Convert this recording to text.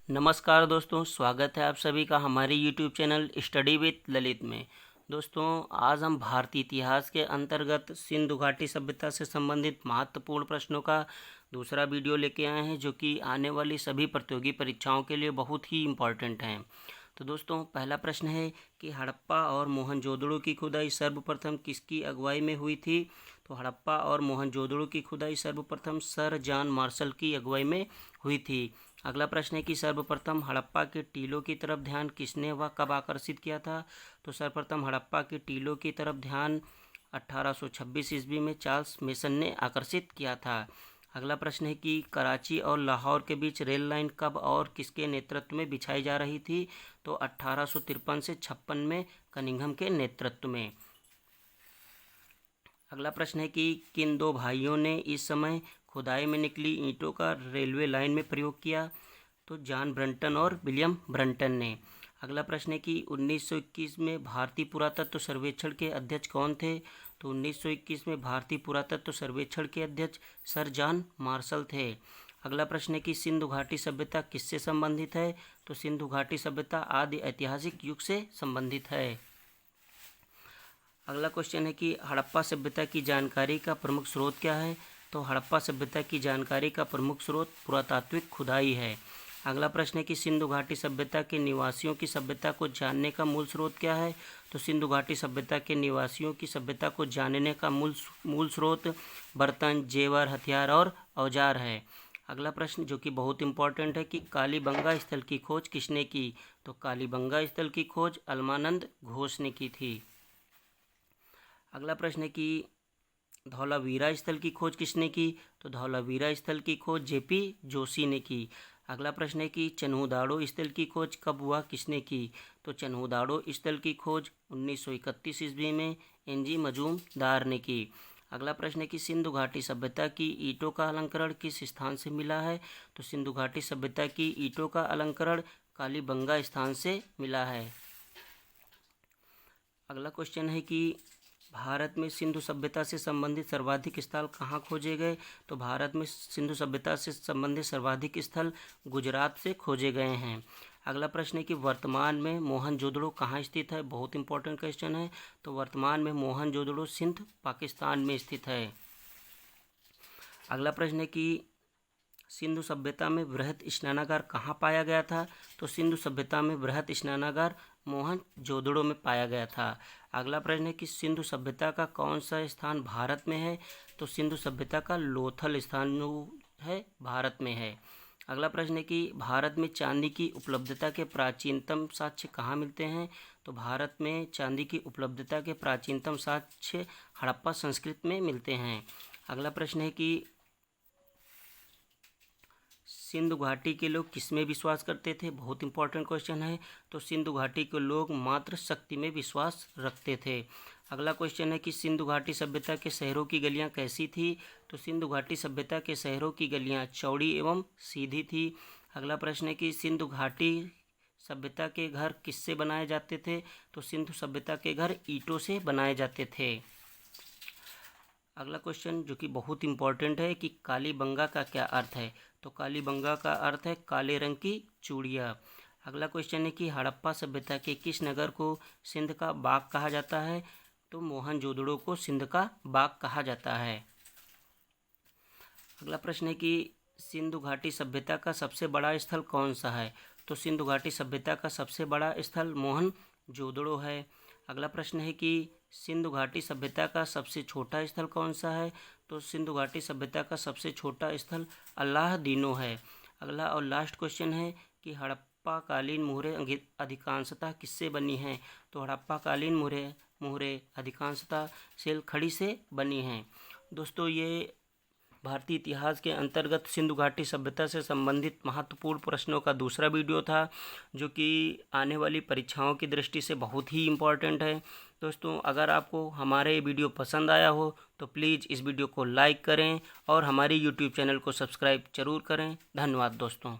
नमस्कार दोस्तों, स्वागत है आप सभी का हमारे YouTube channel study with Lalit में। दोस्तों, आज हम भारतीय इतिहास के अंतर्गत सिंधु घाटी सभ्यता से संबंधित महत्वपूर्ण प्रश्नों का दूसरा वीडियो लेके आए हैं, जो कि आने वाली सभी प्रतियोगी परीक्षाओं के लिए बहुत ही इम्पोर्टेंट हैं। तो दोस्तों, पहला प्रश्न है कि हड़प्पा और मोहनजोदड़ो की खुदाई सर्वप्रथम किसकी अगुवाई में हुई थी? तो हड़प्पा और मोहनजोदड़ो की खुदाई सर्वप्रथम सर जॉन मार्शल की अगुवाई में हुई थी। अगला प्रश्न है कि सर्वप्रथम हड़प्पा के टीलों की तरफ ध्यान किसने व कब आकर्षित किया था? तो सर्वप्रथम हड़प्पा के टीलों की तरफ ध्यान 1826 ईस्वी में चार्ल्स मेसन ने आकर्षित किया था। अगला प्रश्न है कि कराची और लाहौर के बीच रेल लाइन कब और किसके नेतृत्व में बिछाई जा रही थी? तो 1853 से 56 में कनिंघम के नेतृत्व में। अगला प्रश्न है कि किन दो भाइयों ने इस समय खुदाई में निकली ईंटों का रेलवे लाइन में प्रयोग किया? तो जॉन ब्रंटन और विलियम ब्रंटन ने। अगला प्रश्न है कि 1921 में भारतीय पुरातत्व सर्वेक्षण के अध्यक्ष कौन थे? तो 1921 में भारतीय पुरातत्व सर्वेक्षण के अध्यक्ष सर जॉन मार्शल थे। अगला प्रश्न है कि सिंधु घाटी सभ्यता किससे संबंधित है? तो सिंधु घाटी सभ्यता आदि ऐतिहासिक युग से संबंधित है। अगला क्वेश्चन है कि हड़प्पा सभ्यता की जानकारी का प्रमुख स्रोत क्या है? तो हड़प्पा सभ्यता की जानकारी का प्रमुख स्रोत पुरातात्विक खुदाई है। अगला प्रश्न है कि सिंधु घाटी सभ्यता के निवासियों की सभ्यता को जानने का मूल स्रोत क्या है? तो सिंधु घाटी सभ्यता के निवासियों की सभ्यता को जानने का मूल स्रोत बर्तन, जेवर, हथियार और औजार है। अगला प्रश्न जो कि बहुत इंपॉर्टेंट है कि कालीबंगा स्थल की खोज किसने की? तो कालीबंगा स्थल की खोज अलमानंद घोष ने की थी। अगला प्रश्न है कि धौलावीरा स्थल की खोज किसने की? तो धौलावीरा स्थल की खोज जेपी जोशी ने की। अगला प्रश्न है कि चन्हुदाड़ो स्थल की खोज कब हुआ, किसने की? तो चन्हुदाड़ो स्थल की खोज 1931 ईस्वी में एनजी मजूमदार ने की। अगला प्रश्न है कि सिंधु घाटी सभ्यता की ईंटों का अलंकरण किस स्थान से मिला है? तो सिंधु घाटी सभ्यता की ईंटों का अलंकरण कालीबंगा स्थान से मिला है। अगला क्वेश्चन है कि भारत में सिंधु सभ्यता से संबंधित सर्वाधिक स्थल कहाँ खोजे गए? तो भारत में सिंधु सभ्यता से संबंधित सर्वाधिक स्थल गुजरात से खोजे गए हैं। अगला प्रश्न है कि वर्तमान में मोहनजोदड़ो कहाँ स्थित है? बहुत इंपॉर्टेंट क्वेश्चन है। तो वर्तमान में मोहनजोदड़ो सिंध, पाकिस्तान में स्थित है। अगला प्रश्न है कि सिंधु सभ्यता में बृहत स्नानागार कहाँ पाया गया था? तो सिंधु सभ्यता में बृहत स्नानागार मोहनजोदड़ो में पाया गया था। अगला प्रश्न है कि सिंधु सभ्यता का कौन सा स्थान भारत में है? तो सिंधु सभ्यता का लोथल स्थान है भारत में है। अगला प्रश्न है कि भारत में चांदी की उपलब्धता के प्राचीनतम साक्ष्य कहाँ मिलते हैं? तो भारत में चांदी की उपलब्धता के प्राचीनतम साक्ष्य हड़प्पा संस्कृति में मिलते हैं। अगला प्रश्न है कि सिंधु घाटी के लोग किस में विश्वास करते थे? बहुत इंपॉर्टेंट क्वेश्चन है। तो सिंधु घाटी के लोग मात्र शक्ति में विश्वास रखते थे। अगला क्वेश्चन है कि सिंधु घाटी सभ्यता के शहरों की गलियां कैसी थी? तो सिंधु घाटी सभ्यता के शहरों की गलियां चौड़ी एवं सीधी थी। अगला प्रश्न है कि सिंधु घाटी सभ्यता के घर किससे बनाए जाते थे? तो सिंधु सभ्यता के घर ईंटों से बनाए जाते थे। अगला क्वेश्चन जो कि बहुत इंपॉर्टेंट है कि कालीबंगा का क्या अर्थ है? तो कालीबंगा का अर्थ है काले रंग की चूड़ियाँ। अगला क्वेश्चन है कि हड़प्पा सभ्यता के किस नगर को सिंध का बाग कहा जाता है? तो मोहनजोदड़ो को सिंध का बाग कहा जाता है। अगला प्रश्न है कि सिंधु घाटी सभ्यता का सबसे बड़ा स्थल कौन सा है? तो सिंधु घाटी सभ्यता का सबसे बड़ा स्थल मोहनजोदड़ो है। अगला प्रश्न है कि सिंधु घाटी सभ्यता का सबसे छोटा स्थल कौन सा है? तो सिंधु घाटी सभ्यता का सबसे छोटा स्थल अल्लाहदीनो है। अगला और लास्ट क्वेश्चन है कि हड़प्पा कालीन मुहरें अधिकांशतः किससे बनी हैं? तो हड़प्पा कालीन मुहरें अधिकांशतः सेल खड़ी से बनी हैं। दोस्तों, ये भारतीय इतिहास के अंतर्गत सिंधु घाटी सभ्यता से संबंधित महत्वपूर्ण प्रश्नों का दूसरा वीडियो था, जो कि आने वाली परीक्षाओं की दृष्टि से बहुत ही इम्पोर्टेंट है। दोस्तों, अगर आपको हमारे वीडियो पसंद आया हो तो प्लीज़ इस वीडियो को लाइक करें और हमारे यूट्यूब चैनल को सब्सक्राइब जरूर करें। धन्यवाद दोस्तों।